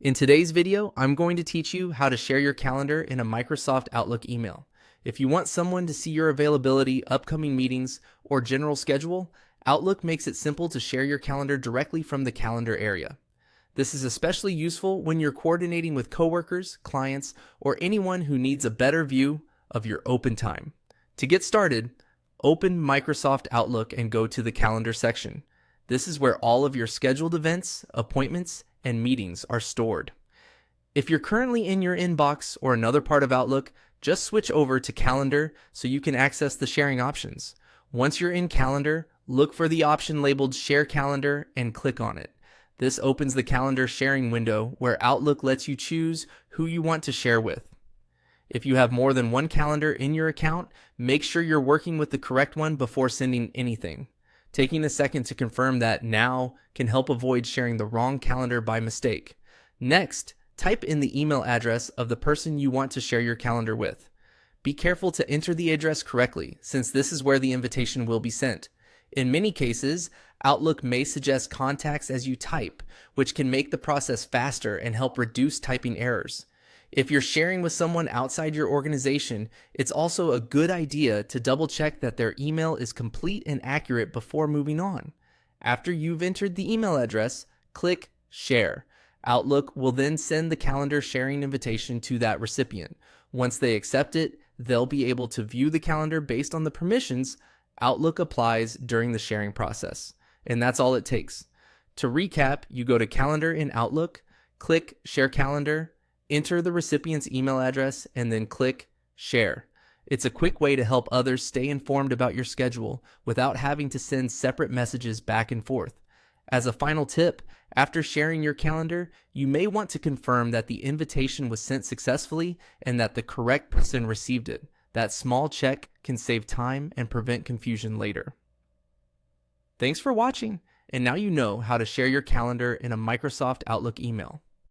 In today's video, I'm going to teach you how to share your calendar in a Microsoft Outlook email. If you want someone to see your availability, upcoming meetings, or general schedule, Outlook makes it simple to share your calendar directly from the calendar area. This is especially useful when you're coordinating with coworkers, clients, or anyone who needs a better view of your open time. To get started, open Microsoft Outlook and go to the calendar section. This is where all of your scheduled events, appointments, and meetings are stored. If you're currently in your inbox or another part of Outlook, just switch over to Calendar so you can access the sharing options. Once you're in Calendar, look for the option labeled Share Calendar and click on it. This opens the calendar sharing window where Outlook lets you choose who you want to share with. If you have more than one calendar in your account, make sure you're working with the correct one before sending anything. Taking a second to confirm that now can help avoid sharing the wrong calendar by mistake. Next, type in the email address of the person you want to share your calendar with. Be careful to enter the address correctly, since this is where the invitation will be sent. In many cases, Outlook may suggest contacts as you type, which can make the process faster and help reduce typing errors. If you're sharing with someone outside your organization, it's also a good idea to double check that their email is complete and accurate before moving on. After you've entered the email address, click Share. Outlook will then send the calendar sharing invitation to that recipient. Once they accept it, they'll be able to view the calendar based on the permissions Outlook applies during the sharing process. And that's all it takes. To recap, you go to Calendar in Outlook, click Share Calendar, enter the recipient's email address, and then click Share. It's a quick way to help others stay informed about your schedule without having to send separate messages back and forth. As a final tip, after sharing your calendar, you may want to confirm that the invitation was sent successfully and that the correct person received it. That small check can save time and prevent confusion later. Thanks for watching, and now you know how to share your calendar in a Microsoft Outlook email.